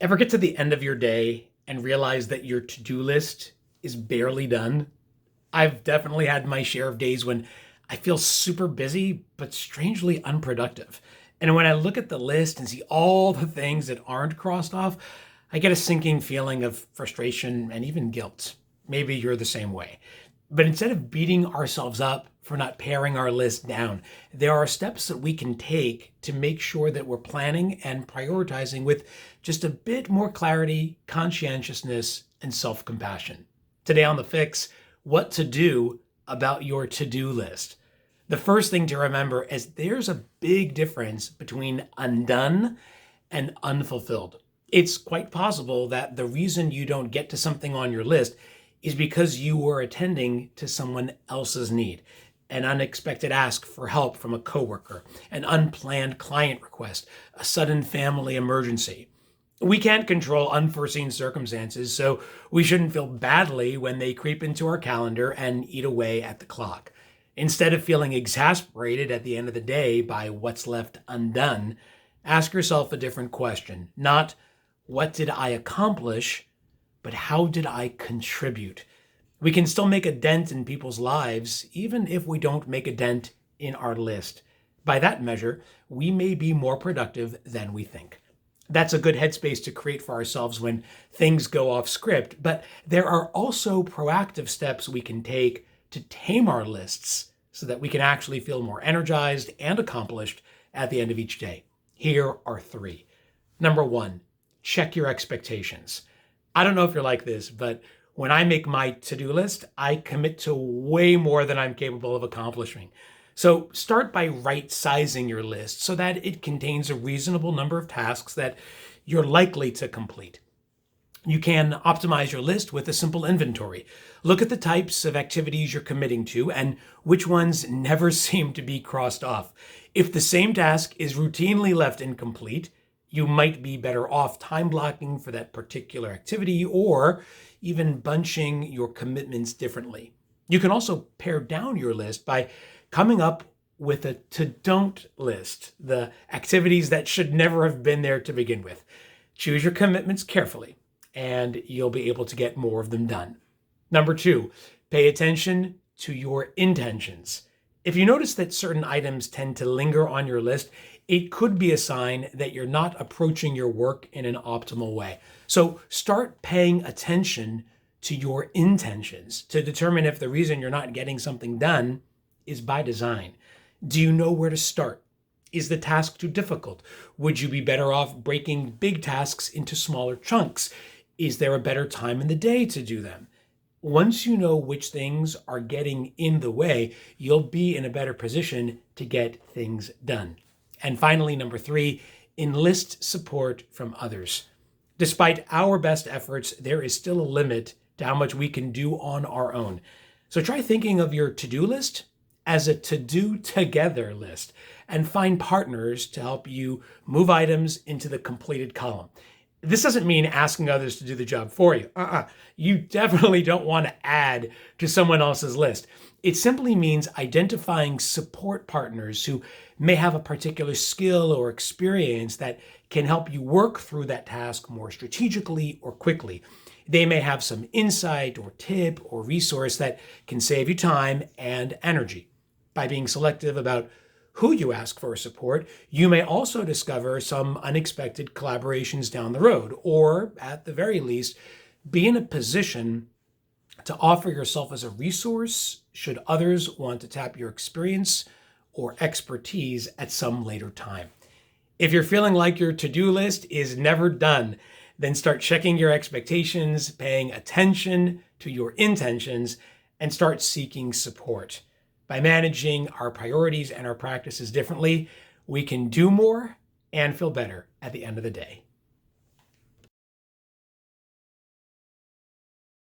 Ever get to the end of your day and realize that your to-do list is barely done? I've definitely had my share of days when I feel super busy, but strangely unproductive. And when I look at the list and see all the things that aren't crossed off, I get a sinking feeling of frustration and even guilt. Maybe you're the same way. But instead of beating ourselves up for not paring our list down, there are steps that we can take to make sure that we're planning and prioritizing with just a bit more clarity, conscientiousness, and self compassion. Today on The Fix, what to do about your to do list. The first thing to remember is there's a big difference between undone and unfulfilled. It's quite possible that the reason you don't get to something on your list is because you were attending to someone else's need, an unexpected ask for help from a coworker, an unplanned client request, a sudden family emergency. We can't control unforeseen circumstances, so we shouldn't feel badly when they creep into our calendar and eat away at the clock. Instead of feeling exasperated at the end of the day by what's left undone, ask yourself a different question. Not, what did I accomplish, but how did I contribute? We can still make a dent in people's lives, even if we don't make a dent in our list. By that measure, we may be more productive than we think. That's a good headspace to create for ourselves when things go off script, but there are also proactive steps we can take to tame our lists so that we can actually feel more energized and accomplished at the end of each day. Here are three. Number one, check your expectations. I don't know if you're like this, but when I make my to-do list, I commit to way more than I'm capable of accomplishing. So start by right-sizing your list so that it contains a reasonable number of tasks that you're likely to complete. You can optimize your list with a simple inventory. Look at the types of activities you're committing to and which ones never seem to be crossed off. If the same task is routinely left incomplete, you might be better off time blocking for that particular activity or even bunching your commitments differently. You can also pare down your list by coming up with a to-don't list, the activities that should never have been there to begin with. Choose your commitments carefully, and you'll be able to get more of them done. Number two, pay attention to your intentions. If you notice that certain items tend to linger on your list, it could be a sign that you're not approaching your work in an optimal way. So start paying attention to your intentions to determine if the reason you're not getting something done is by design. Do you know where to start? Is the task too difficult? Would you be better off breaking big tasks into smaller chunks? Is there a better time in the day to do them? Once you know which things are getting in the way, you'll be in a better position to get things done. And finally, number three, enlist support from others. Despite our best efforts, there is still a limit to how much we can do on our own. So try thinking of your to-do list as a to-do together list and find partners to help you move items into the completed column. This doesn't mean asking others to do the job for you. You definitely don't want to add to someone else's list. It simply means identifying support partners who may have a particular skill or experience that can help you work through that task more strategically or quickly. They may have some insight or tip or resource that can save you time and energy. By being selective about who you ask for support, you may also discover some unexpected collaborations down the road, or at the very least, be in a position to offer yourself as a resource should others want to tap your experience or expertise at some later time. If you're feeling like your to-do list is never done, then start checking your expectations, paying attention to your intentions, and start seeking support. By managing our priorities and our practices differently, we can do more and feel better at the end of the day.